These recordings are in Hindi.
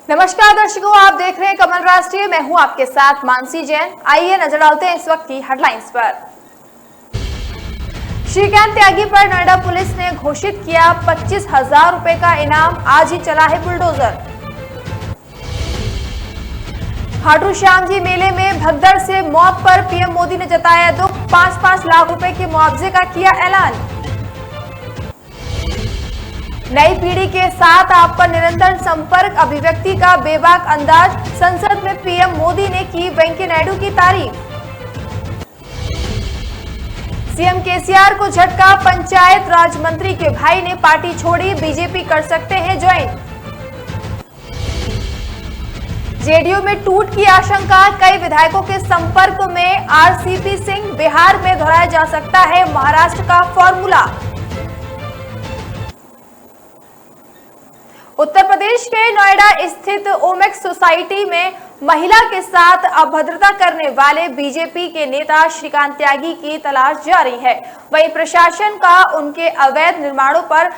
नमस्कार दर्शकों, आप देख रहे हैं कमल राष्ट्रीय। मैं हूं आपके साथ मानसी जैन। आइए नजर डालते हैं इस वक्त की हेडलाइंस पर। श्रीकांत त्यागी पर नोएडा पुलिस ने घोषित किया 25,000 रुपए का इनाम। आज ही चला है बुलडोजर। खाटू श्याम जी मेले में भगदड़ से मौत पर पीएम मोदी ने जताया दुख। 5-5 लाख रुपए के मुआवजे का किया ऐलान। नई पीढ़ी के साथ आपका निरंतर संपर्क, अभिव्यक्ति का बेबाक अंदाज। संसद में पीएम मोदी ने की वेंकैया नायडू की तारीफ। सीएम केसीआर को झटका, पंचायत राज मंत्री के भाई ने पार्टी छोड़ी। बीजेपी कर सकते हैं ज्वाइन। जेडीयू में टूट की आशंका, कई विधायकों के संपर्क में आरसीपी सिंह। बिहार में दोहराया जा सकता है महाराष्ट्र का फॉर्मूला। उत्तर प्रदेश के नोएडा स्थित ओमेक्स सोसाइटी में महिला के साथ अभद्रता करने वाले बीजेपी के नेता श्रीकांत त्यागी की तलाश जारी है। वहीं प्रशासन का उनके अवैध निर्माणों पर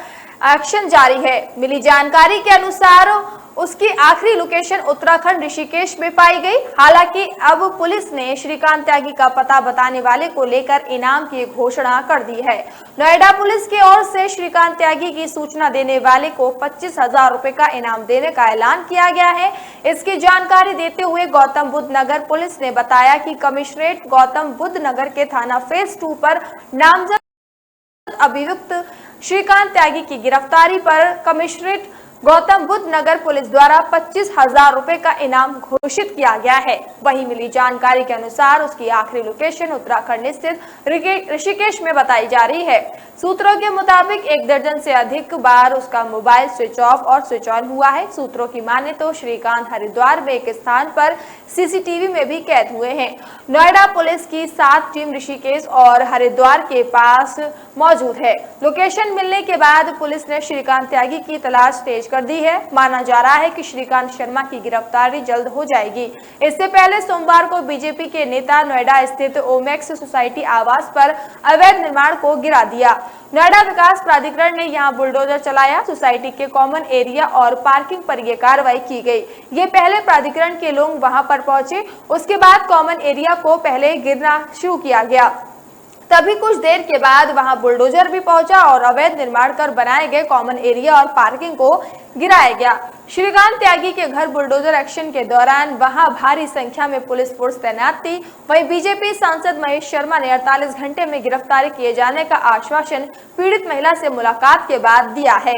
एक्शन जारी है। मिली जानकारी के अनुसार उसकी आखिरी लोकेशन उत्तराखंड ऋषिकेश में पाई गई। हालांकि अब पुलिस ने श्रीकांत त्यागी का पता बताने वाले को लेकर इनाम की घोषणा कर दी है। नोएडा पुलिस की ओर से श्रीकांत त्यागी की सूचना देने वाले को 25,000 रुपए का इनाम देने का ऐलान किया गया है। इसकी जानकारी देते हुए गौतम बुद्ध नगर पुलिस ने बताया कि कमिश्नरेट गौतम बुद्ध नगर के थाना फेज 2 पर नामजद अभियुक्त श्रीकांत त्यागी की गिरफ्तारी पर कमिश्नरेट गौतम बुद्ध नगर पुलिस द्वारा 25,000 रुपए का इनाम घोषित किया गया है। वहीं मिली जानकारी के अनुसार उसकी आखिरी लोकेशन उत्तराखंड स्थित ऋषिकेश में बताई जा रही है। सूत्रों के मुताबिक 1 दर्जन से अधिक बार उसका मोबाइल स्विच ऑफ और स्विच ऑन हुआ है। सूत्रों की माने तो श्रीकांत हरिद्वार में एक स्थान पर सीसीटीवी में भी कैद हुए हैं। नोएडा पुलिस की 7 टीम ऋषिकेश और हरिद्वार के पास मौजूद है। लोकेशन मिलने के बाद पुलिस ने श्रीकांत त्यागी की तलाश तेज कर दी है। माना जा रहा है कि श्रीकांत शर्मा की गिरफ्तारी जल्द हो जाएगी। इससे पहले सोमवार को बीजेपी के नेता नोएडा स्थित ओमेक्स सोसाइटी आवास पर अवैध निर्माण को गिरा दिया। नोएडा विकास प्राधिकरण ने यहां बुलडोजर चलाया। सोसाइटी के कॉमन एरिया और पार्किंग पर यह कार्रवाई की गई। ये पहले प्राधिकरण के लोग वहां पर पहुंचे, उसके बाद कॉमन एरिया को पहले गिरना शुरू किया गया। तभी कुछ देर के बाद वहां बुलडोजर भी पहुंचा और अवैध निर्माण कर बनाए गए कॉमन एरिया और पार्किंग को गिराया गया। श्रीकांत त्यागी के घर बुलडोजर एक्शन के दौरान वहां भारी संख्या में पुलिस फोर्स तैनात थी। वहीं बीजेपी सांसद महेश शर्मा ने 48 घंटे में गिरफ्तारी किए जाने का आश्वासन पीड़ित महिला से मुलाकात के बाद दिया है।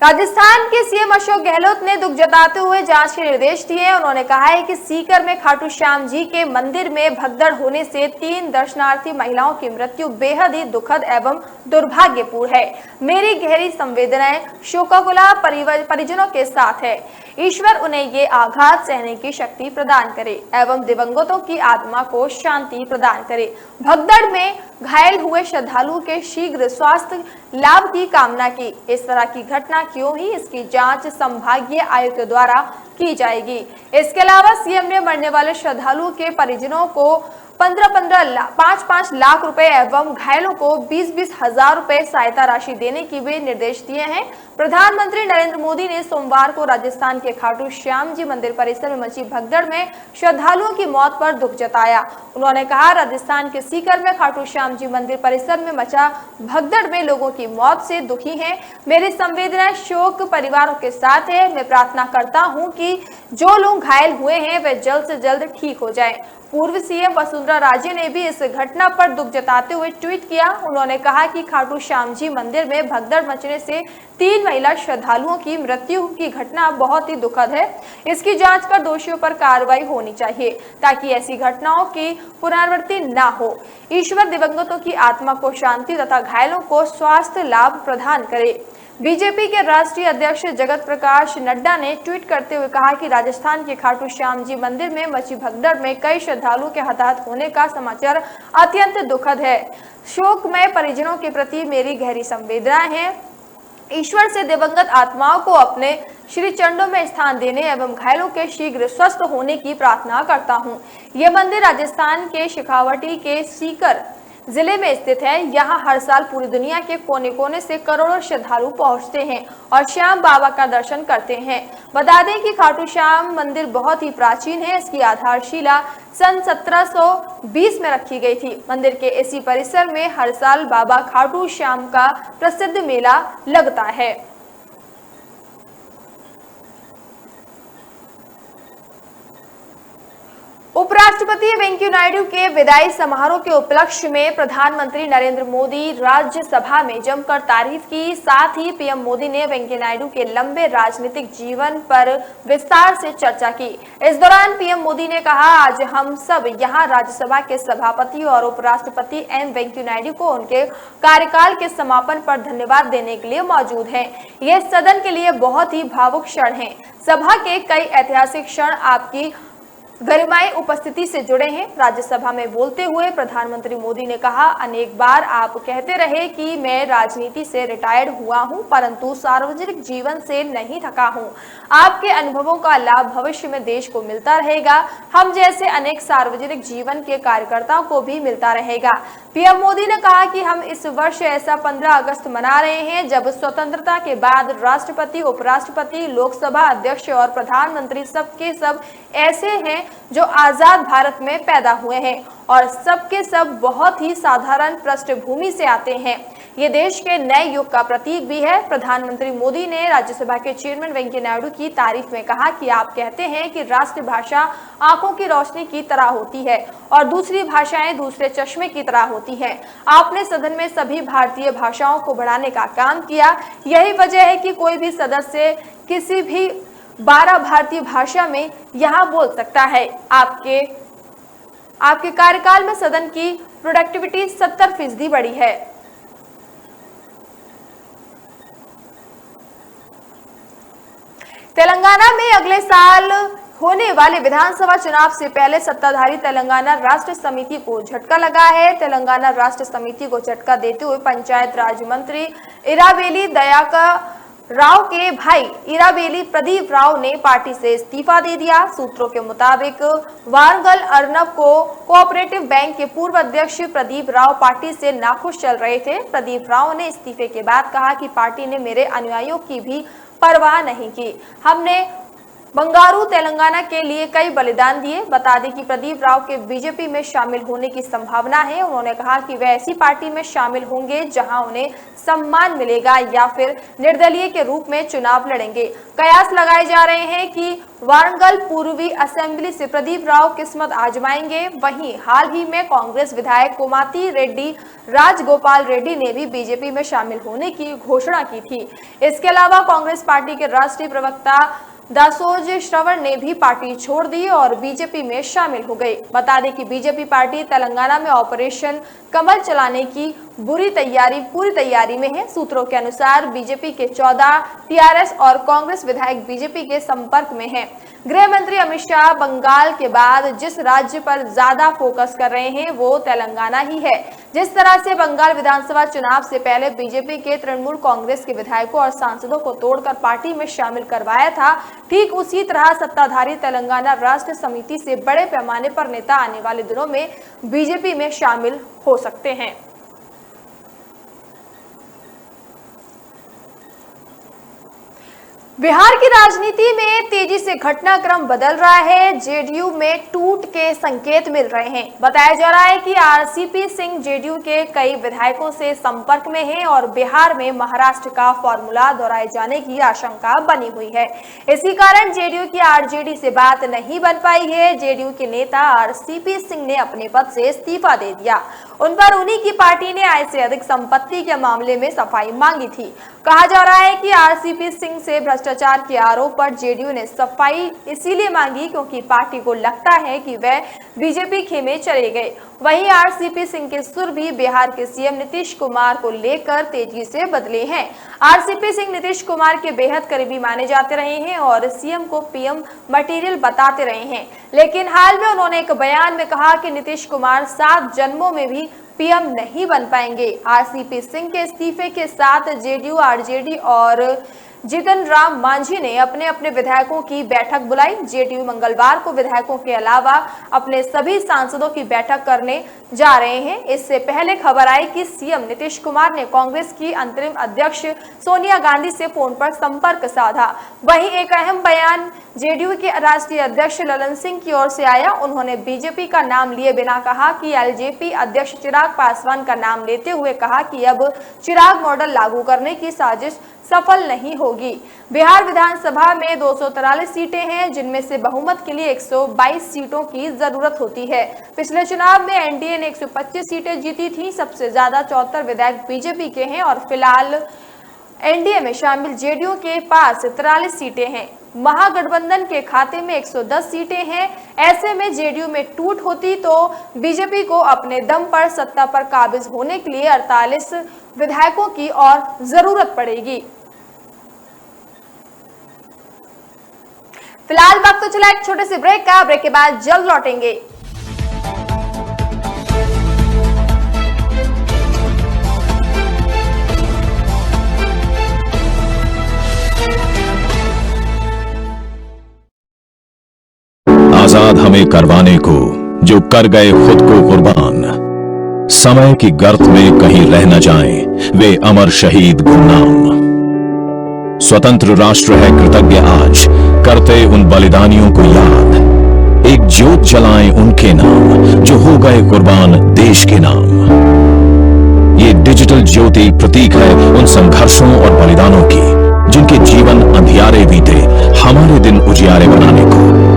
राजस्थान के सीएम अशोक गहलोत ने दुख जताते हुए जांच के निर्देश दिए। उन्होंने कहा है कि सीकर में खाटू श्याम जी के मंदिर में भगदड़ होने से 3 दर्शनार्थी महिलाओं की मृत्यु बेहद ही दुखद एवं दुर्भाग्यपूर्ण है। मेरी गहरी संवेदनाएं शोकाकुला परिजनों के साथ है। ईश्वर उन्हें ये आघात सहने की शक्ति प्रदान करे एवं दिवंगतों की आत्मा को शांति प्रदान करे। भगदड़ में घायल हुए श्रद्धालुओं के शीघ्र स्वास्थ्य लाभ की कामना की। इस तरह की घटना क्यों हुई, इसकी जांच संभागीय आयुक्त द्वारा की जाएगी। इसके अलावा सीएम ने मरने वाले श्रद्धालुओं के परिजनों को 5-5 लाख रुपए एवं घायलों को 20-20 हजार रुपए सहायता राशि देने की भी निर्देश दिए हैं। प्रधानमंत्री नरेंद्र मोदी ने सोमवार को राजस्थान के खाटू श्याम जी मंदिर परिसर में मची भगदड़ में श्रद्धालुओं की मौत पर दुख जताया। उन्होंने कहा, राजस्थान के सीकर में खाटू श्याम जी मंदिर परिसर में मचा भगदड़ में लोगों की मौत से दुखी है। मेरी संवेदनाएं शोक परिवारों के साथ है। मैं प्रार्थना करता हूं कि जो लोग घायल हुए हैं वे जल्द से जल्द ठीक हो जाएं। पूर्व सीएम वसुंधरा राजे ने भी इस घटना पर दुख जताते हुए ट्वीट किया। उन्होंने कहा कि खाटू श्याम जी मंदिर में भगदड़ मचने से 3 महिला श्रद्धालुओं की मृत्यु की घटना बहुत ही दुखद है। इसकी जांच कर दोषियों पर कार्रवाई होनी चाहिए ताकि ऐसी घटनाओं की पुनरावृत्ति न हो। ईश्वर दिवंगतों की आत्मा को शांति तथा घायलों को स्वास्थ्य लाभ प्रदान करे। बीजेपी के राष्ट्रीय अध्यक्ष जगत प्रकाश नड्डा ने ट्वीट करते हुए कहा कि राजस्थान के खाटू श्याम जी मंदिर में मची भगदड़ में कई श्रद्धालुओं के हताहत होने का समाचार अत्यंत दुखद है। शोकमय परिजनों के प्रति मेरी गहरी संवेदनाएं हैं। ईश्वर से दिवंगत आत्माओं को अपने श्री चरणों में स्थान देने एवं घायलों के शीघ्र स्वस्थ होने की प्रार्थना करता हूं। यह मंदिर राजस्थान के शेखावटी के सीकर जिले में स्थित है। यहाँ हर साल पूरी दुनिया के कोने कोने से करोड़ों श्रद्धालु पहुँचते हैं और श्याम बाबा का दर्शन करते हैं। बता दें कि खाटू श्याम मंदिर बहुत ही प्राचीन है। इसकी आधारशिला सन 1720 में रखी गई थी। मंदिर के इसी परिसर में हर साल बाबा खाटू श्याम का प्रसिद्ध मेला लगता है। उपराष्ट्रपति वेंकैया नायडू के विदाई समारोह के उपलक्ष्य में प्रधानमंत्री नरेंद्र मोदी राज्यसभा में जमकर तारीफ की। साथ ही पीएम मोदी ने वेंकैया नायडू के लंबे राजनीतिक जीवन पर विस्तार से चर्चा की। इस दौरान पीएम मोदी ने कहा, आज हम सब यहाँ राज्यसभा के सभापति और उपराष्ट्रपति एम वेंकैया नायडू को उनके कार्यकाल के समापन पर धन्यवाद देने के लिए मौजूद हैं। ये सदन के लिए बहुत ही भावुक क्षण है। सभा के कई ऐतिहासिक क्षण आपकी गरिमाई उपस्थिति से जुड़े हैं। राज्यसभा में बोलते हुए प्रधानमंत्री मोदी ने कहा, अनेक बार आप कहते रहे कि मैं राजनीति से रिटायर्ड हुआ हूं, परंतु सार्वजनिक जीवन से नहीं थका हूं। आपके अनुभवों का लाभ भविष्य में देश को मिलता रहेगा। हम जैसे अनेक सार्वजनिक जीवन के कार्यकर्ताओं को भी मिलता रहेगा। पीएम मोदी ने कहा कि हम इस वर्ष ऐसा 15 अगस्त मना रहे हैं जब स्वतंत्रता के बाद राष्ट्रपति, उपराष्ट्रपति, लोकसभा अध्यक्ष और प्रधानमंत्री सबके सब ऐसे हैं जो आजाद भारत में पैदा हुए हैं और सबके सब बहुत ही साधारण पृष्ठभूमि से आते हैं। ये देश के नए युग का प्रतीक भी है। प्रधानमंत्री मोदी ने राज्यसभा के चेयरमैन वेंकैया नायडू की तारीफ में कहा कि आप कहते हैं कि राष्ट्रभाषा आंखों की रोशनी की तरह होती है और दूसरी भाषाएं दूसरे चश्मे की तरह होती हैं। आपने सदन में सभी भारतीय भाषाओं को बढ़ाने का काम किया। यही वजह है कि कोई भी सदस्य किसी भी 12 भारतीय भाषा में यहाँ बोल सकता है। आपके कार्यकाल में सदन की प्रोडक्टिविटी 70% बढ़ी है। तेलंगाना में अगले साल होने वाले विधानसभा चुनाव से पहले सत्ताधारी तेलंगाना राष्ट्र समिति को झटका लगा है। तेलंगाना राष्ट्र समिति को झटका देते हुए पंचायत राज मंत्री इराबेली दयाकर राव के भाई इराबेली प्रदीप राव ने पार्टी से इस्तीफा दे दिया। सूत्रों के मुताबिक वारंगल अर्नब को कोऑपरेटिव बैंक के पूर्व अध्यक्ष प्रदीप राव पार्टी से नाखुश चल रहे थे। प्रदीप राव ने इस्तीफे के बाद कहा कि पार्टी ने मेरे अनुयायियों की भी परवाह नहीं की। हमने बंगारू तेलंगाना के लिए कई बलिदान दिए। बता दें कि प्रदीप राव के बीजेपी में शामिल होने की संभावना है। उन्होंने कहा कि वे ऐसी पार्टी में शामिल होंगे जहां उन्हें सम्मान मिलेगा या फिर निर्दलीय के रूप में चुनाव लड़ेंगे। कयास लगाए जा रहे हैं कि वारंगल पूर्वी असेंबली से प्रदीप राव किस्मत आजमाएंगे। वहीं हाल ही में कांग्रेस विधायक कोमाती रेड्डी राजगोपाल रेड्डी ने भी बीजेपी में शामिल होने की घोषणा की थी। इसके अलावा कांग्रेस पार्टी के राष्ट्रीय प्रवक्ता दासोज श्रवण ने भी पार्टी छोड़ दी और बीजेपी में शामिल हो गए। बता दें कि बीजेपी पार्टी तेलंगाना में ऑपरेशन कमल चलाने की पूरी तैयारी में है। सूत्रों के अनुसार बीजेपी के 14 टीआरएस और कांग्रेस विधायक बीजेपी के संपर्क में हैं। गृह मंत्री अमित शाह बंगाल के बाद जिस राज्य पर ज्यादा फोकस कर रहे हैं वो तेलंगाना ही है। जिस तरह से बंगाल विधानसभा चुनाव से पहले बीजेपी के तृणमूल कांग्रेस के विधायकों और सांसदों को तोड़कर पार्टी में शामिल करवाया था, ठीक उसी तरह सत्ताधारी तेलंगाना राष्ट्र समिति से बड़े पैमाने पर नेता आने वाले दिनों में बीजेपी में शामिल हो सकते हैं। बिहार की राजनीति में तेजी से घटनाक्रम बदल रहा है। जेडीयू में टूट के संकेत मिल रहे हैं। बताया जा रहा है कि आरसीपी सिंह जेडीयू के कई विधायकों से संपर्क में हैं और बिहार में महाराष्ट्र का फॉर्मूला दोहराए जाने की आशंका बनी हुई है। इसी कारण जेडीयू की आरजेडी से बात नहीं बन पाई है। जेडीयू के नेता आरसीपी सिंह ने अपने पद से इस्तीफा दे दिया। उन पर उन्हीं की पार्टी ने आय से अधिक संपत्ति के मामले में सफाई मांगी थी। कहा जा रहा है कि आरसीपी सिंह से भ्रष्टाचार के आरोप पर जेडीयू ने सफाई इसीलिए मांगी क्योंकि पार्टी को लगता है कि वह बीजेपी खेमे चले गए। वहीं आरसीपी सिंह के सुर भी बिहार के सीएम नीतीश कुमार को लेकर तेजी से बदले हैं। आरसीपी सिंह नीतीश कुमार के बेहद करीबी माने जाते रहे हैं और सीएम को पीएम मटेरियल बताते रहे हैं, लेकिन हाल में उन्होंने एक बयान में कहा कि नीतीश कुमार 7 जन्मों में भी पीएम नहीं बन पाएंगे। आरसीपी सिंह के इस्तीफे के साथ जेडीयू, आरजेडी और जीतन राम मांझी ने अपने अपने विधायकों की बैठक बुलाई। जेडीयू मंगलवार को विधायकों के अलावा अपने सभी सांसदों की बैठक करने जा रहे हैं। इससे पहले खबर आई कि सीएम नीतीश कुमार ने कांग्रेस की अंतरिम अध्यक्ष सोनिया गांधी से फोन पर संपर्क साधा। वहीं एक अहम बयान जेडीयू के राष्ट्रीय अध्यक्ष ललन सिंह की ओर से आया। उन्होंने बीजेपी का नाम लिए बिना कहा कि एलजेपी अध्यक्ष चिराग पासवान का नाम लेते हुए कहा कि अब चिराग मॉडल लागू करने की साजिश सफल नहीं होगी। बिहार विधानसभा में 243 सीटें हैं, जिनमें से बहुमत के लिए 122 सीटों की जरूरत होती है। पिछले चुनाव में एनडीए ने 125 सीटें जीती थी। सबसे ज्यादा 74 विधायक बीजेपी के हैं और फिलहाल एनडीए में शामिल जेडीयू के पास 43 सीटें हैं। महागठबंधन के खाते में 110 सीटें हैं। ऐसे में जेडीयू में टूट होती तो बीजेपी को अपने दम पर सत्ता पर काबिज होने के लिए 48 विधायकों की और जरूरत पड़ेगी। फिलहाल वक्त तो चला एक छोटे से ब्रेक का। ब्रेक के बाद जल्द लौटेंगे। आजाद हमें करवाने को जो कर गए खुद को कुर्बान, समय की गर्त में कहीं रह न जाएं वे अमर शहीद गुमनाम। स्वतंत्र राष्ट्र है कृतज्ञ आज, करते उन बलिदानियों को याद। एक ज्योत जलाएं उनके नाम जो हो गए कुर्बान देश के नाम। ये डिजिटल ज्योति प्रतीक है उन संघर्षों और बलिदानों की जिनके जीवन अंधियारे बीते हमारे दिन उजियारे बनाने को।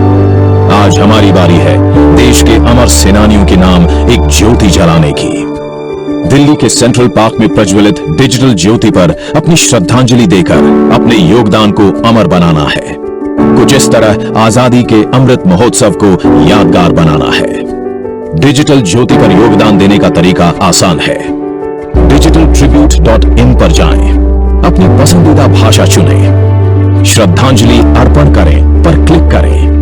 आज हमारी बारी है देश के अमर सेनानियों के नाम एक ज्योति जलाने की। दिल्ली के सेंट्रल पार्क में प्रज्वलित डिजिटल ज्योति पर अपनी श्रद्धांजलि देकर अपने योगदान को अमर बनाना है। कुछ इस तरह आजादी के अमृत महोत्सव को यादगार बनाना है। डिजिटल ज्योति पर योगदान देने का तरीका आसान है। digitaltribute.in पर जाएं, अपनी पसंदीदा भाषा चुनें, श्रद्धांजलि अर्पण करें पर क्लिक करें,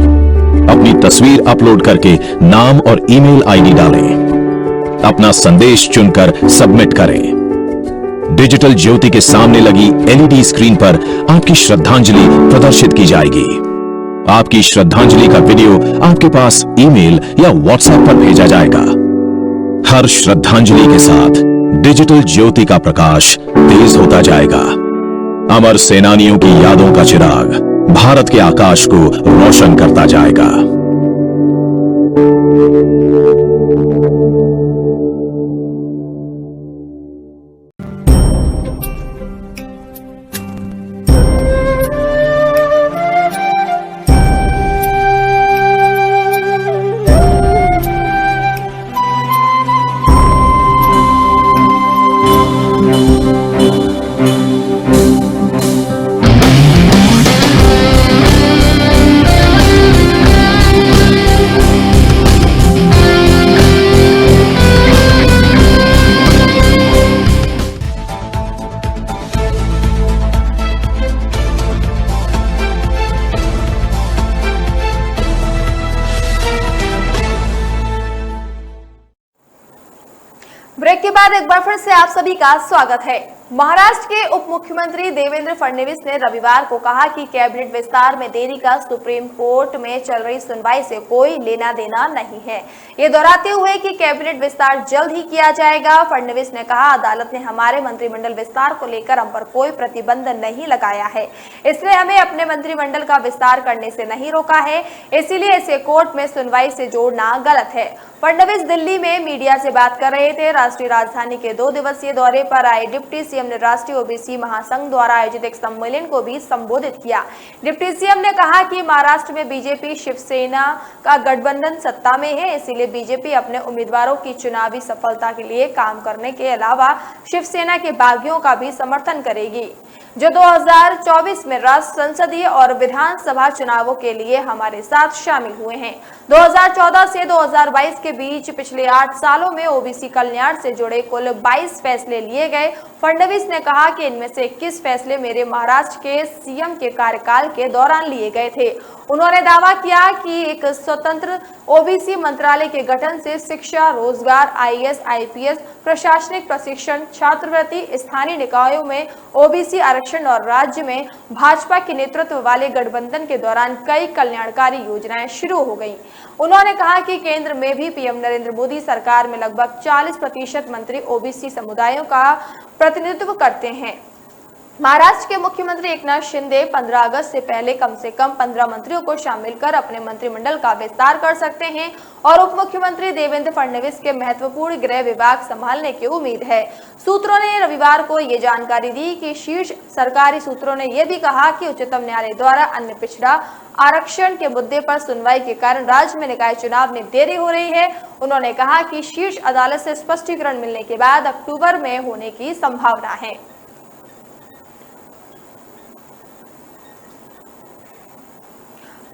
अपनी तस्वीर अपलोड करके नाम और ईमेल आईडी डालें, अपना संदेश चुनकर सबमिट करें। डिजिटल ज्योति के सामने लगी एलईडी स्क्रीन पर आपकी श्रद्धांजलि प्रदर्शित की जाएगी। आपकी श्रद्धांजलि का वीडियो आपके पास ईमेल या व्हाट्सएप पर भेजा जाएगा। हर श्रद्धांजलि के साथ डिजिटल ज्योति का प्रकाश तेज होता जाएगा। अमर सेनानियों की यादों का चिराग भारत के आकाश को रोशन करता जाएगा। ब्रेक के बाद एक बार फिर से आप सभी का स्वागत है। महाराष्ट्र के उप मुख्यमंत्री देवेंद्र फडणवीस ने रविवार को कहा कि कैबिनेट विस्तार में देरी का सुप्रीम कोर्ट में चल रही सुनवाई से कोई लेना देना नहीं है। ये दोहराते हुए कि कैबिनेट विस्तार जल्द ही किया जाएगा। फडणवीस ने कहा, अदालत ने हमारे मंत्रिमंडल विस्तार को लेकर हम पर कोई प्रतिबंध नहीं लगाया है, इसलिए हमें अपने मंत्रिमंडल का विस्तार करने से नहीं रोका है, इसीलिए इसे कोर्ट में सुनवाई से जोड़ना गलत है। फडणवीस दिल्ली में मीडिया से बात कर रहे थे। राष्ट्रीय राजधानी के 2 दिवसीय दौरे पर आए डिप्टी सीएम ने राष्ट्रीय ओबीसी महासंघ द्वारा आयोजित एक सम्मेलन को भी संबोधित किया। डिप्टी सीएम ने कहा कि महाराष्ट्र में बीजेपी शिवसेना का गठबंधन सत्ता में है, इसीलिए बीजेपी अपने उम्मीदवारों की चुनावी सफलता के लिए काम करने के अलावा शिवसेना के बागियों का भी समर्थन करेगी, जो 2024 में राष्ट्र संसदीय और विधानसभा चुनावों के लिए हमारे साथ शामिल हुए हैं। 2014 से 2022 के बीच पिछले 8 सालों में ओबीसी कल्याण से जुड़े कुल 22 फैसले लिए गए। फडणवीस ने कहा कि इनमें से 21 फैसले मेरे महाराष्ट्र के सीएम के कार्यकाल के दौरान लिए गए थे। उन्होंने दावा किया कि एक स्वतंत्र ओबीसी मंत्रालय के गठन से शिक्षा, रोजगार, आईएएस, आईपीएस, प्रशासनिक प्रशिक्षण, छात्रवृत्ति, स्थानीय निकायों में ओबीसी आरक्षण और राज्य में भाजपा के नेतृत्व वाले गठबंधन के दौरान कई कल्याणकारी योजनाएं शुरू हो गई। उन्होंने कहा कि केंद्र में भी पीएम नरेंद्र मोदी सरकार में लगभग 40% मंत्री ओबीसी समुदायों का प्रतिनिधित्व करते हैं। महाराष्ट्र के मुख्यमंत्री एकनाथ शिंदे 15 अगस्त से पहले कम से कम 15 मंत्रियों को शामिल कर अपने मंत्रिमंडल का विस्तार कर सकते हैं और उप मुख्यमंत्री देवेंद्र फडणवीस के महत्वपूर्ण गृह विभाग संभालने की उम्मीद है। सूत्रों ने रविवार को ये जानकारी दी कि शीर्ष सरकारी सूत्रों ने यह भी कहा कि उच्चतम न्यायालय द्वारा अन्य पिछड़ा आरक्षण के मुद्दे पर सुनवाई के कारण राज्य में निकाय चुनाव में देरी हो रही है। उन्होंने कहा कि शीर्ष अदालत से स्पष्टीकरण मिलने के बाद अक्टूबर में होने की संभावना है।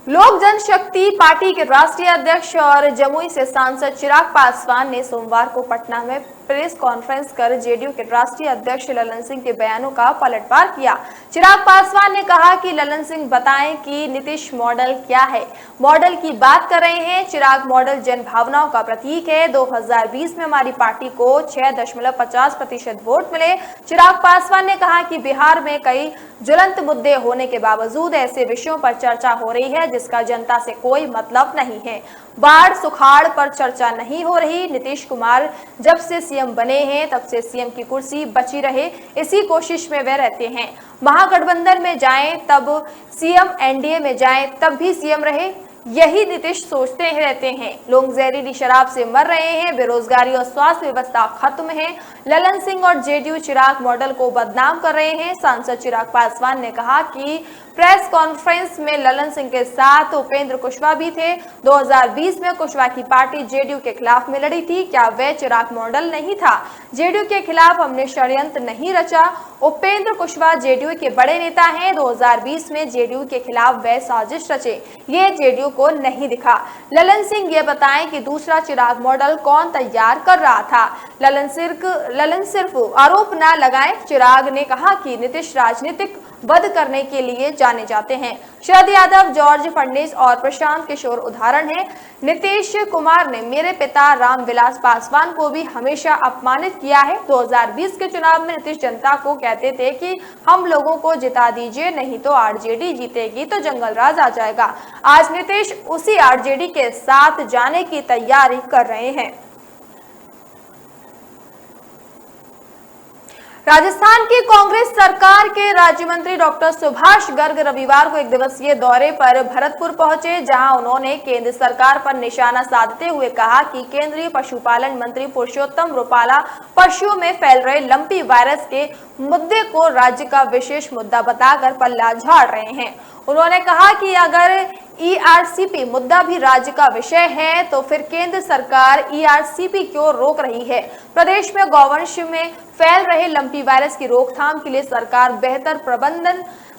लोक जनशक्ति पार्टी के राष्ट्रीय अध्यक्ष और जमुई से सांसद चिराग पासवान ने सोमवार को पटना में प्रेस कॉन्फ्रेंस कर जेडीयू के राष्ट्रीय अध्यक्ष ललन सिंह के बयानों का पलटवार किया। चिराग पासवान ने कहा कि ललन सिंह बताएं कि नीतीश मॉडल क्या है। मॉडल की बात कर रहे हैं। चिराग मॉडल जन भावनाओं का प्रतीक है। 2020 में हमारी पार्टी को 6.50% वोट मिले। चिराग पासवान ने कहा कि बिहार में कई ज्वलंत मुद्दे होने के बावजूद ऐसे विषयों पर चर्चा हो रही है जिसका जनता से कोई मतलब नहीं है। बाढ़ सुखाड़ पर चर्चा नहीं हो रही। नीतीश कुमार जब से सीएम बने हैं तब से सीएम की कुर्सी बची रहे इसी कोशिश में वे रहते हैं। महागठबंधन में जाएं तब सीएम, एनडीए में जाएं तब भी सीएम रहे, यही नीतीश सोचते रहते हैं। लोग जहरीली शराब से मर रहे हैं, बेरोजगारी और स्वास्थ्य व्यवस्था खत्म है। ललन सिंह और जेडीयू चिराग मॉडल को बदनाम कर रहे हैं। सांसद चिराग पासवान ने कहा कि प्रेस कॉन्फ्रेंस में ललन सिंह के साथ उपेंद्र कुशवाहा भी थे। 2020 में कुशवाहा की पार्टी जेडीयू के खिलाफ में लड़ी थी। क्या वह चिराग मॉडल नहीं था? जेडीयू के खिलाफ हमने षड्यंत्र नहीं रचा। उपेंद्र कुशवाहा जेडीयू के बड़े नेता हैं। 2020 में जेडीयू के खिलाफ वह साजिश रचे, ये जेडीयू को नहीं दिखा। ललन सिंह ये बताएं कि दूसरा चिराग मॉडल कौन तैयार कर रहा था। ललन सिर्फ आरोप न लगाएं। चिराग ने कहा कि नीतीश राजनीतिक वध करने के लिए जाने जाते हैं। शरद यादव, जॉर्ज फर्नांडिस और प्रशांत किशोर उदाहरण हैं। नीतीश कुमार ने मेरे पिता रामविलास पासवान को भी हमेशा अपमानित किया है। 2020 के चुनाव में नीतीश जनता को कहते थे कि हम लोगों को जिता दीजिए, नहीं तो आरजेडी जीतेगी तो जंगल राज आ जाएगा। आज नीतीश उसी आरजेडी के साथ जाने की तैयारी कर रहे हैं। राजस्थान की कांग्रेस सरकार के राज्य मंत्री डॉक्टर सुभाष गर्ग रविवार को एक दिवसीय दौरे पर भरतपुर पहुंचे, जहां उन्होंने केंद्र सरकार पर निशाना साधते हुए कहा कि केंद्रीय पशुपालन मंत्री पुरुषोत्तम रूपाला पशुओं में फैल रहे लंपी वायरस के मुद्दे को राज्य का विशेष मुद्दा बताकर पल्ला झाड़ रहे हैं। उन्होंने कहा कि अगर ईआरसीपी मुद्दा भी राज्य का विषय है तो फिर केंद्र सरकार ईआरसीपी क्यों रोक रही है। प्रदेश में गौवंश में फैल रहे लंपी वायरस की रोकथाम के लिए सरकार बेहतर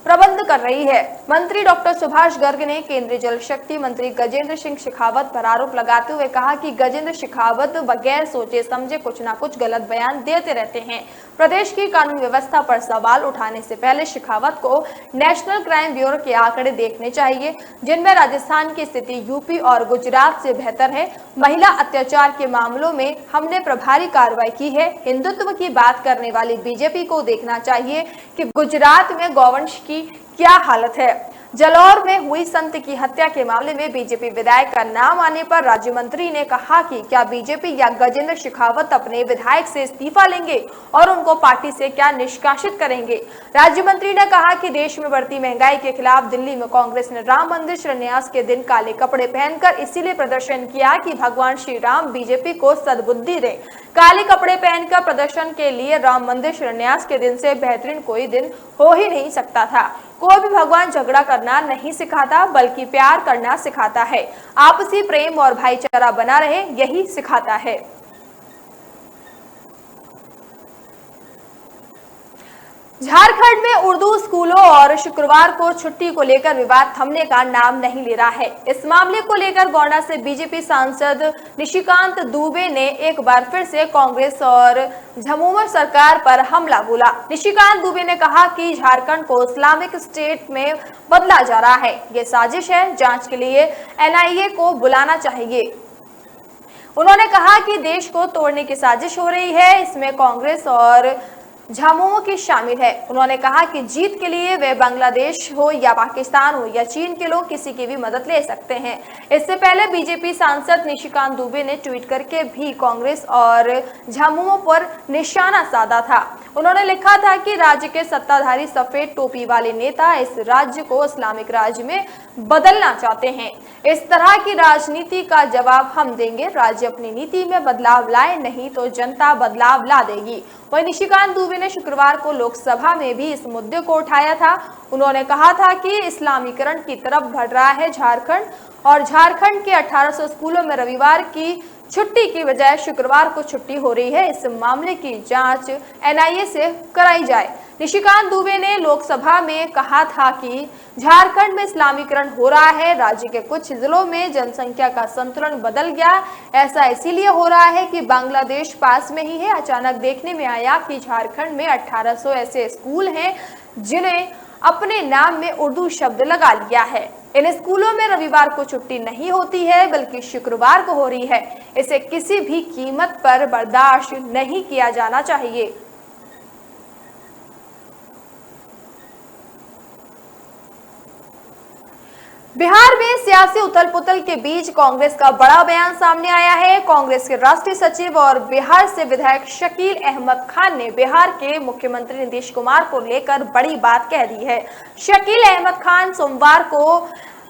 प्रबंध कर रही है। मंत्री डॉक्टर सुभाष गर्ग ने केंद्रीय जल शक्ति मंत्री गजेंद्र सिंह शेखावत पर आरोप लगाते हुए कहा कि गजेंद्र शेखावत बगैर सोचे समझे कुछ ना कुछ गलत बयान देते रहते हैं। प्रदेश की कानून व्यवस्था पर सवाल उठाने से पहले शेखावत को नेशनल क्राइम ब्यूरो के आंकड़े देखने चाहिए, जिनमें राजस्थान की स्थिति यूपी और गुजरात से बेहतर है। महिला अत्याचार के मामलों में हमने प्रभावी कार्रवाई की है। हिंदुत्व की बात करने वाली बीजेपी को देखना चाहिए कि गुजरात में गौवंश की क्या हालत है। जलौर में हुई संत की हत्या के मामले में बीजेपी विधायक का नाम आने पर राज्य मंत्री ने कहा कि क्या बीजेपी या गजेंद्र शेखावत अपने विधायक से इस्तीफा लेंगे और उनको पार्टी से क्या निष्कासित करेंगे। राज्य मंत्री ने कहा कि देश में बढ़ती महंगाई के खिलाफ दिल्ली में कांग्रेस ने राम मंदिर शिलान्यास के दिन काले कपड़े पहनकर इसीलिए प्रदर्शन किया कि भगवान श्री राम बीजेपी को सद्बुद्धि दे। काले कपड़े पहनकर प्रदर्शन के लिए राम मंदिर शिलान्यास के दिन से बेहतरीन कोई दिन हो ही नहीं सकता था। कोई भी भगवान झगड़ा करना नहीं सिखाता बल्कि प्यार करना सिखाता है। आपसी प्रेम और भाईचारा बना रहे, यही सिखाता है। झारखंड में उर्दू स्कूलों और शुक्रवार को छुट्टी को लेकर विवाद थमने का नाम नहीं ले रहा है। इस मामले को लेकर गोंडा से बीजेपी सांसद निशिकांत दुबे ने एक बार फिर से कांग्रेस और झामुमो सरकार पर हमला बोला। निशिकांत दुबे ने कहा कि झारखंड को इस्लामिक स्टेट में बदला जा रहा है। ये साजिश है, जांच के लिए एनआईए को बुलाना चाहिए। उन्होंने कहा कि देश को तोड़ने की साजिश हो रही है, इसमें कांग्रेस और झामुमो की शामिल है। उन्होंने कहा कि जीत के लिए वे बांग्लादेश हो या पाकिस्तान हो या चीन के लोग किसी की भी मदद ले सकते हैं। इससे पहले बीजेपी सांसद निशिकांत दुबे ने ट्वीट करके भी कांग्रेस और झामुमो पर निशाना साधा था। उन्होंने लिखा था कि राज्य के सत्ताधारी सफेद टोपी वाले नेता इस राज्य को इस्लामिक राज्य में बदलना चाहते हैं। इस तरह की राजनीति का जवाब हम देंगे। राज्य अपनी नीति में बदलाव लाए, नहीं तो जनता बदलाव ला देगी। वहीं निशिकांत दुबे ने शुक्रवार को लोकसभा में भी इस मुद्दे को उठाया था। उन्होंने कहा था कि इस्लामीकरण की तरफ बढ़ रहा है झारखंड और झारखंड के 1800 स्कूलों में रविवार की छुट्टी की बजाय शुक्रवार को छुट्टी हो रही है। इस मामले की जांच एनआईए से कराई जाए। निशिकांत दुबे ने लोकसभा में कहा था कि झारखंड में इस्लामीकरण हो रहा है। राज्य के कुछ जिलों में जनसंख्या का संतुलन बदल गया। ऐसा इसीलिए हो रहा है कि बांग्लादेश पास में ही है। अचानक देखने में आया कि झारखंड में 1800 ऐसे स्कूल हैं जिन्हें अपने नाम में उर्दू शब्द लगा लिया है। इन स्कूलों में रविवार को छुट्टी नहीं होती है, बल्कि शुक्रवार को हो रही है। इसे किसी भी कीमत पर बर्दाश्त नहीं किया जाना चाहिए। बिहार में सियासी उथल-पुथल के बीच कांग्रेस का बड़ा बयान सामने आया है। कांग्रेस के राष्ट्रीय सचिव और बिहार से विधायक शकील अहमद खान ने बिहार के मुख्यमंत्री नीतीश कुमार को लेकर बड़ी बात कह दी है। शकील अहमद खान सोमवार को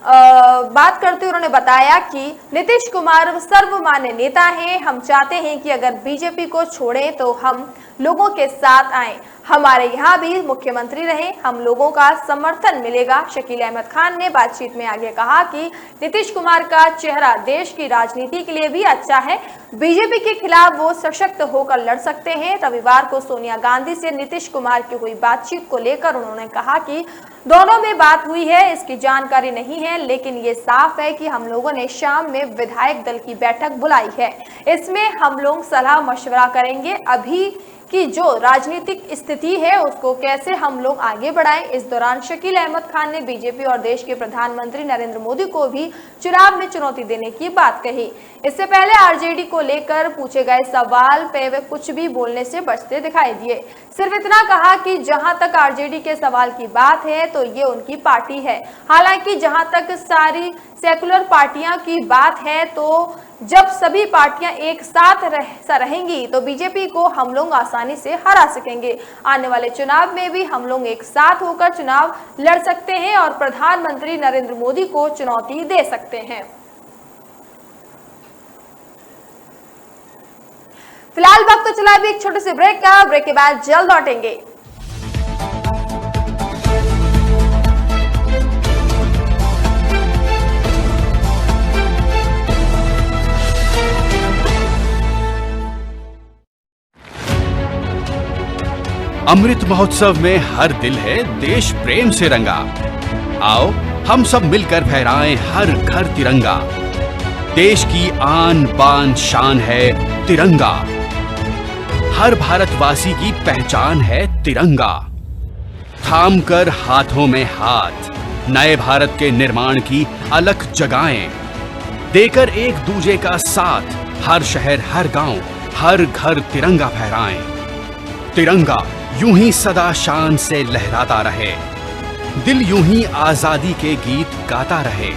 बात करते हुए उन्होंने बताया कि नीतीश कुमार सर्वमान्य नेता हैं। हम चाहते हैं कि अगर बीजेपी को छोड़ें तो हम लोगों के साथ आएं, हमारे यहाँ भी मुख्यमंत्री रहे, हम लोगों का समर्थन मिलेगा। शकील अहमद खान ने बातचीत में आगे कहा कि नीतीश कुमार का चेहरा देश की राजनीति के लिए भी अच्छा है। बीजेपी के खिलाफ वो सशक्त होकर लड़ सकते हैं। रविवार को सोनिया गांधी से नीतीश कुमार की हुई बातचीत को लेकर उन्होंने कहा कि दोनों में बात हुई है, इसकी जानकारी नहीं है, लेकिन ये साफ है कि हम लोगों ने शाम में विधायक दल की बैठक बुलाई है। इसमें हम लोग सलाह मशवरा करेंगे अभी कि जो राजनीतिक स्थिति है उसको कैसे हम लोग आगे बढ़ाएं। इस दौरान शकील अहमद खान ने बीजेपी और देश के प्रधानमंत्री नरेंद्र मोदी को भी चुनाव में चुनौती देने की बात कही। इससे पहले आरजेडी को लेकर पूछे गए सवाल पे वे कुछ भी बोलने से बचते दिखाई दिए। सिर्फ इतना कहा कि जहां तक आरजेडी के सवाल की बात है तो ये उनकी पार्टी है। हालांकि जहां तक सारी सेकुलर पार्टियां की बात है तो जब सभी पार्टियां एक साथ रहेंगी तो बीजेपी को हम लोग आसानी से हरा सकेंगे। आने वाले चुनाव में भी हम लोग एक साथ होकर चुनाव लड़ सकते हैं और प्रधानमंत्री नरेंद्र मोदी को चुनौती दे सकते हैं। फिलहाल वक्त तो चला भी एक छोटे से ब्रेक का। ब्रेक के बाद जल्द लौटेंगे। अमृत महोत्सव में हर दिल है देश प्रेम से रंगा। आओ हम सब मिलकर फहराएं हर घर तिरंगा। देश की आन बान शान है तिरंगा। हर भारतवासी की पहचान है तिरंगा। थाम कर हाथों में हाथ नए भारत के निर्माण की अलख जगाएं। देकर एक दूजे का साथ हर शहर हर गांव हर घर तिरंगा फहराएं। तिरंगा यूं ही सदा शान से लहराता रहे। दिल यूं ही आजादी के गीत गाता रहे।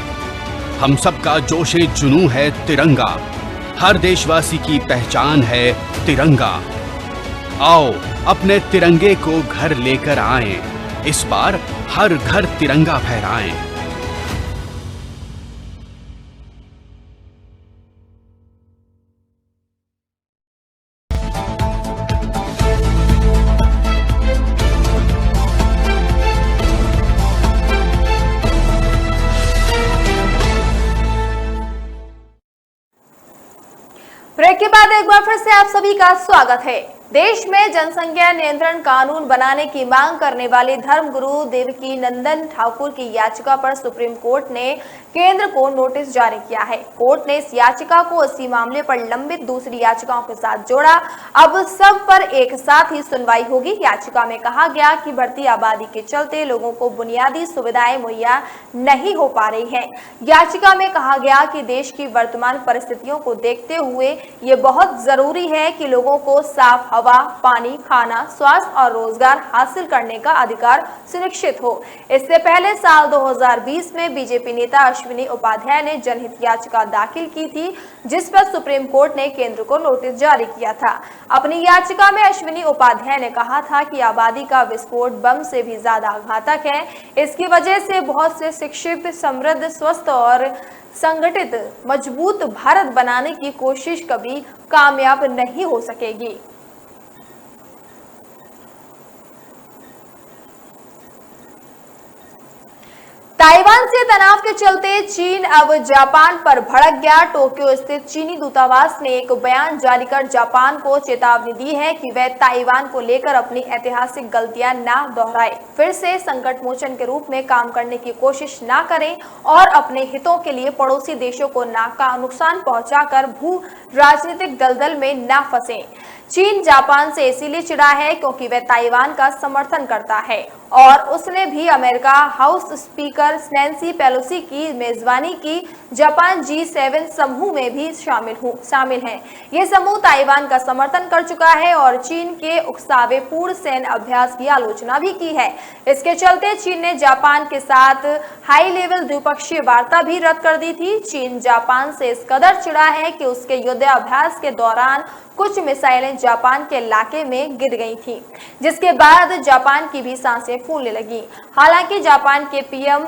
हम सबका जोशे जुनू है तिरंगा। हर देशवासी की पहचान है तिरंगा। आओ अपने तिरंगे को घर लेकर आएं। इस बार हर घर तिरंगा फहराएं। ब्रेक के बाद एक बार फिर से आप सभी का स्वागत है। देश में जनसंख्या नियंत्रण कानून बनाने की मांग करने वाले धर्मगुरु देवकी नंदन ठाकुर की याचिका पर सुप्रीम कोर्ट ने केंद्र को नोटिस जारी किया है। कोर्ट ने इस याचिका को इसी मामले पर लंबित दूसरी याचिकाओं के साथ जोड़ा। अब सब पर एक साथ ही सुनवाई होगी। याचिका में कहा गया कि बढ़ती आबादी के चलते लोगों को बुनियादी सुविधाएं मुहैया नहीं हो पा रही हैं। याचिका में कहा गया कि देश की वर्तमान परिस्थितियों को देखते हुए ये बहुत जरूरी है कि लोगों को साफ हवा, पानी, खाना, स्वास्थ्य और रोजगार हासिल करने का अधिकार सुनिश्चित हो। इससे पहले साल 2020 में बीजेपी नेता अश्विनी उपाध्याय ने जनहित याचिका दाखिल की थी, जिस पर सुप्रीम कोर्ट ने केंद्र को नोटिस जारी किया था। अपनी याचिका में अश्विनी उपाध्याय ने कहा था कि आबादी का विस्फोट बम से भी ज्यादा घातक है। इसकी वजह से बहुत से शिक्षित, समृद्ध, स्वस्थ और संगठित मजबूत भारत बनाने की कोशिश कभी कामयाब नहीं हो सकेगी। ताइवान से तनाव के चलते चीन अब जापान पर भड़क गया। टोक्यो स्थित चीनी दूतावास ने एक बयान जारी कर जापान को चेतावनी दी है कि वह ताइवान को लेकर अपनी ऐतिहासिक गलतियां ना दोहराए, फिर से संकट मोचन के रूप में काम करने की कोशिश ना करें और अपने हितों के लिए पड़ोसी देशों को नुकसान पहुंचाकर भू राजनीतिक दलदल में ना फंसे। चीन जापान से इसीलिए चिढ़ा है क्योंकि वह ताइवान का समर्थन करता है और उसने भी America house speaker Nancy Pelosi की मेजबानी की जापान G7 समूह में भी शामिल है। ये समूह ताइवान का समर्थन कर चुका है और चीन के उकसावे पूर्ण सैन्य अभ्यास की आलोचना भी की है। इसके चलते चीन ने जापान के साथ हाई लेवल द्विपक्षीय वार्ता भी रद्द कर दी थी। चीन जापान से इस कदर चिढ़ा है कि उसके युद्धाभ्यास के दौरान कुछ मिसाइलें जापान के इलाके में गिर गई थी, जिसके बाद जापान की भी सांसें फूलने लगी। हालांकि जापान के पीएम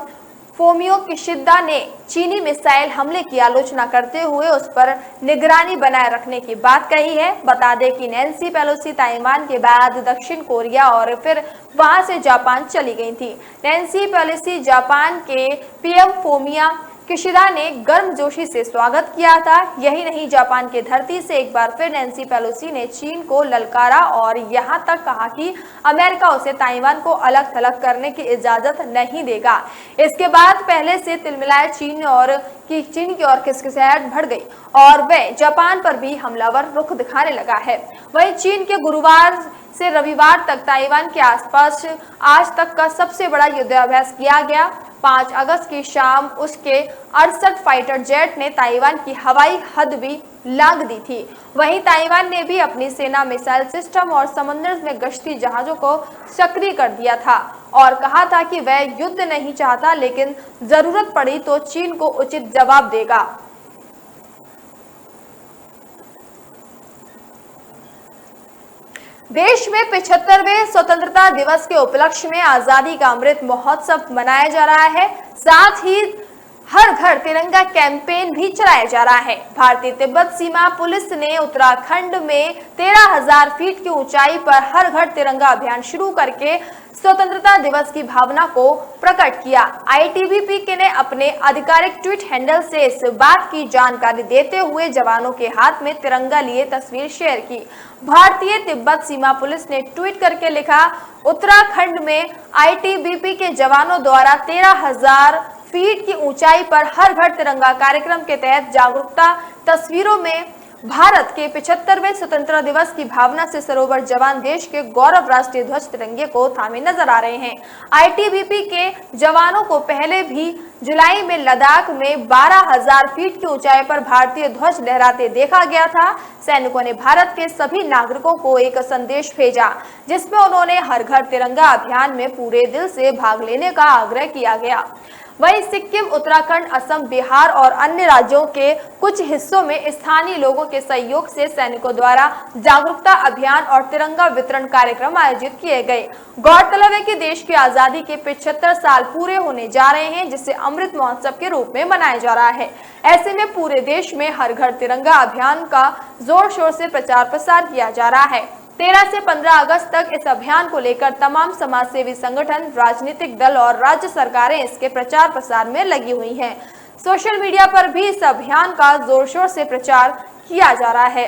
फोमियो किशिदा ने चीनी मिसाइल हमले की आलोचना करते हुए उस पर निगरानी बनाए रखने की बात कही है। बता दें कि नैन्सी पेलोसी ताइवान के बाद दक्षिण कोरिया और फिर वहां से जापान चली गई थी। नैन्सी पेलोसी जापान के पीएम फोमियो किशिदा ने गर्मजोशी से स्वागत किया था। यही नहीं, जापान के धरती से एक बार फिर नैन्सी पेलोसी ने चीन को ललकारा और यहां तक कहा कि अमेरिका उसे ताइवान को अलग थलग करने की इजाजत नहीं देगा। इसके बाद पहले से तिलमिलाए चीन की ओर खिसखिसाहट बढ़ गई और वह जापान पर भी हमलावर रुख दिखाने लगा है। वहीं चीन के गुरुवार से रविवार तक ताइवान के आसपास आज तक का सबसे बड़ा युद्धाभ्यास किया गया। 5 अगस्त की शाम उसके 68 फाइटर जेट ने ताइवान की हवाई हद भी लांघ दी थी। वहीं ताइवान ने भी अपनी सेना मिसाइल सिस्टम और समंदर में गश्ती जहाजों को सक्रिय कर दिया था और कहा था कि वह युद्ध नहीं चाहता, लेकिन जरूरत पड़ी तो चीन को उचित जवाब देगा। देश में 75वें स्वतंत्रता दिवस के उपलक्ष्य में आजादी का अमृत महोत्सव मनाया जा रहा है। साथ ही हर घर तिरंगा कैंपेन भी चलाया जा रहा है। भारतीय तिब्बत सीमा पुलिस ने उत्तराखंड में 13,000 फीट की ऊंचाई पर हर घर तिरंगा अभियान शुरू करके स्वतंत्रता दिवस की भावना को प्रकट किया। ITBP ने अपने आधिकारिक ट्वीट हैंडल से इस बात की जानकारी देते हुए जवानों के हाथ में तिरंगा लिए तस्वीर शेयर की। भारतीय तिब्बत सीमा पुलिस ने ट्वीट करके लिखा, उत्तराखंड में ITBP के जवानों द्वारा 13,000 फीट की ऊंचाई पर हर घर तिरंगा कार्यक्रम के तहत जागरूकता तस्वीरों में भारत के 75वें स्वतंत्रता दिवस की भावना से सरोवर जवान देश के गौरव राष्ट्रीय ध्वज तिरंगे को थामे नजर आ रहे हैं। ITBP के जवानों को पहले भी जुलाई में लद्दाख में 12,000 फीट की ऊंचाई पर भारतीय ध्वज लहराते देखा गया था। सैनिकों ने भारत के सभी नागरिकों को एक संदेश भेजा, जिसमें उन्होंने हर घर तिरंगा अभियान में पूरे दिल से भाग लेने का आग्रह किया गया। वहीं सिक्किम, उत्तराखंड, असम, बिहार और अन्य राज्यों के कुछ हिस्सों में स्थानीय लोगों के सहयोग से सैनिकों द्वारा जागरूकता अभियान और तिरंगा वितरण कार्यक्रम आयोजित किए गए। गौरतलब है कि देश की आजादी के 75 साल पूरे होने जा रहे हैं, जिसे अमृत महोत्सव के रूप में मनाया जा रहा है। ऐसे में पूरे देश में हर घर तिरंगा अभियान का जोर शोर से प्रचार प्रसार किया जा रहा है। 13 से 15 अगस्त तक इस अभियान को लेकर तमाम समाजसेवी संगठन, राजनीतिक दल और राज्य सरकारें इसके प्रचार प्रसार में लगी हुई हैं। सोशल मीडिया पर भी इस अभियान का जोर शोर से प्रचार किया जा रहा है।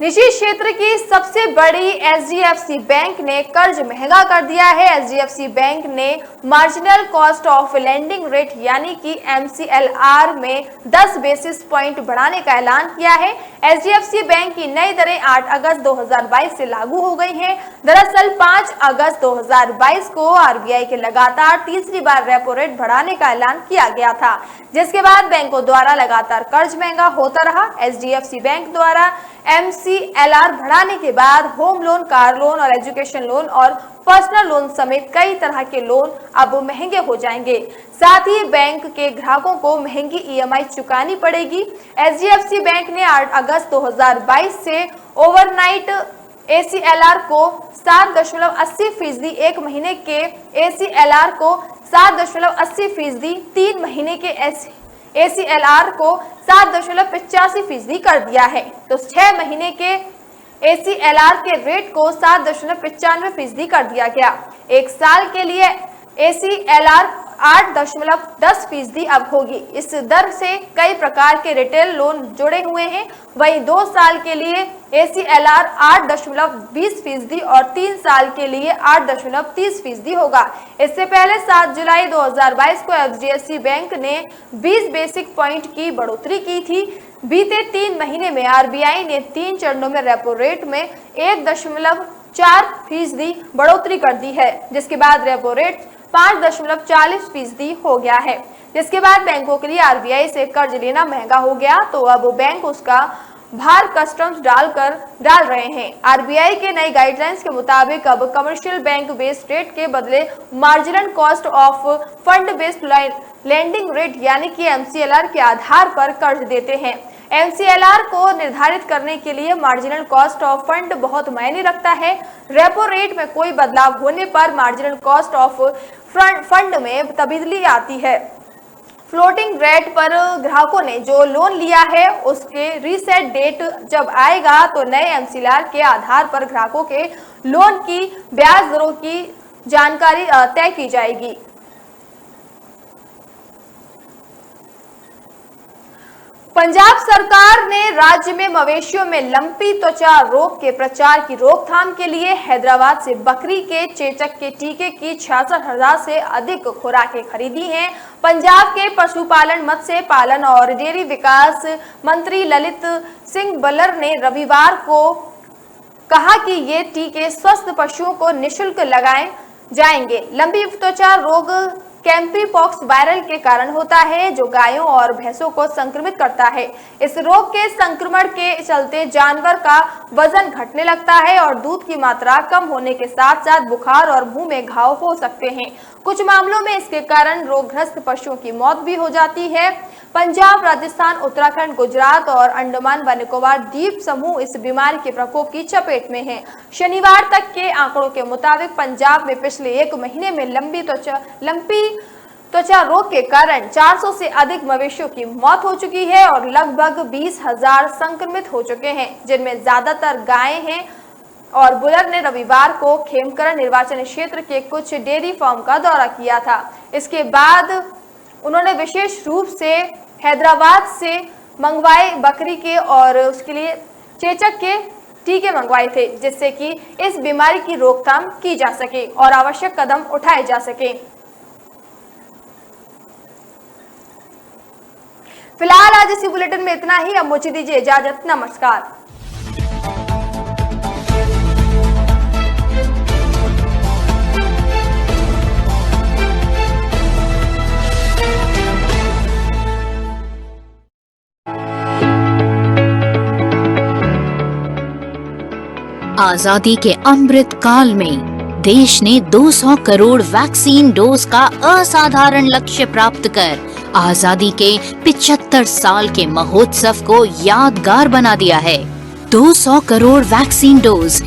निजी क्षेत्र की सबसे बड़ी एचडीएफसी बैंक ने कर्ज महंगा कर दिया है। एचडीएफसी बैंक ने marginal cost of lending rate यानी कि एमसीएलआर में 10 बेसिस पॉइंट बढ़ाने का ऐलान किया है। एचडीएफसी बैंक की नई दरें 8 अगस्त 2022 से लागू हो गई हैं। दरअसल 5 अगस्त 2022 को आरबीआई के लगातार तीसरी बार रेपो रेट बढ़ाने का ऐलान किया गया था, जिसके बाद बैंकों द्वारा लगातार कर्ज महंगा होता रहा। एचडीएफसी बैंक द्वारा एमसीएलआर बढ़ाने के बाद होम लोन, कार लोन और एजुकेशन लोन और पर्सनल लोन समेत कई तरह के लोन अब महंगे हो जाएंगे। साथ ही बैंक के ग्राहकों को महंगी ईएमआई चुकानी पड़ेगी। एचडीएफसी बैंक ने 8 अगस्त 2022 से ओवरनाइट एसीएलआर को 7.80%, एक महीने के एसीएलआर को 7.80%, 3 महीने के एसीएलआर को 7.85% कर दिया है, तो 6 महीने के एसीएलआर के रेट को 7.95% कर दिया गया। एक साल के लिए एसीएलआर 8.10% अब होगी। इस दर से कई प्रकार के रिटेल लोन जुड़े हुए हैं। वहीं 2 साल के लिए एसीएलआर 8.20% और 3 साल के लिए 8.30% होगा। इससे पहले 7 जुलाई 2022 को एचडीएफसी बैंक ने 20 बेसिक पॉइंट की बढ़ोतरी की थी। बीते 3 महीने में आरबीआई ने 3 चरणों में रेपो रेट में 1.4% बढ़ोतरी कर दी है, जिसके बाद रेपो रेट 5.40% हो गया है। जिसके बाद बैंकों के लिए आरबीआई से कर्ज लेना महंगा हो गया, तो अब बैंक उसका भार कस्टम्स डाल रहे हैं। आरबीआई के नई गाइडलाइंस के मुताबिक अब कमर्शियल बैंक बेस्ड रेट के बदले marginal cost of fund based lending rate यानी कि एमसीएलआर के आधार पर कर्ज देते हैं। एमसीएलआर को निर्धारित करने के लिए मार्जिनल कॉस्ट ऑफ फंड बहुत मायने रखता है। रेपो रेट में कोई बदलाव होने पर मार्जिनल कॉस्ट ऑफ फंड में तब्दीली आती है। फ्लोटिंग रेट पर ग्राहकों ने जो लोन लिया है उसके रीसेट डेट जब आएगा तो नए एमसीएलआर के आधार पर ग्राहकों के लोन की ब्याज दरों की जानकारी तय की जाएगी। पंजाब सरकार ने राज्य में मवेशियों में लंपी त्वचा रोग के प्रचार की रोकथाम के लिए हैदराबाद से बकरी के चेचक के टीके की 66,000 से अधिक खुराकें खरीदी हैं। पंजाब के पशुपालन, मत्स्य पालन और डेयरी विकास मंत्री ललित सिंह बल्लर ने रविवार को कहा कि ये टीके स्वस्थ पशुओं को निःशुल्क लगाए जाएंगे। लंबी त्वचा रोग कैम्पीपॉक्स वायरल के कारण होता है, जो गायों और भैंसों को संक्रमित करता है। इस रोग के संक्रमण के चलते जानवर का वजन घटने लगता है और दूध की मात्रा कम होने के साथ साथ बुखार और मुंह में घाव हो सकते हैं। कुछ मामलों में इसके कारण रोगग्रस्त पशुओं की मौत भी हो जाती है। पंजाब, राजस्थान, उत्तराखंड, गुजरात और अंडमान व निकोबार द्वीप समूह इस बीमारी के प्रकोप की चपेट में हैं। शनिवार तक के आंकड़ों के मुताबिक पंजाब में पिछले 1 महीने में लंपी त्वचा रोग के कारण 400 से अधिक मवेशियों की मौत हो चुकी है और लगभग 20,000 संक्रमित हो चुके हैं, जिनमें ज्यादातर गायें हैं। और बुलर ने रविवार को खेमकरण निर्वाचन क्षेत्र के कुछ डेयरी फार्म का दौरा किया था। इसके बाद उन्होंने विशेष रूप से हैदराबाद से मंगवाए बकरी के और उसके लिए चेचक के टीके मंगवाए थे, जिससे कि इस बीमारी की रोकथाम की जा सके और आवश्यक कदम उठाए जा सके। फिलहाल आज इसी बुलेटिन में इतना ही। अब मुझे दीजिए इजाजत। नमस्कार। आजादी के अमृत काल में देश ने 200 करोड़ वैक्सीन डोज का असाधारण लक्ष्य प्राप्त कर आजादी के 75 साल के महोत्सव को यादगार बना दिया है। 200 करोड़ वैक्सीन डोज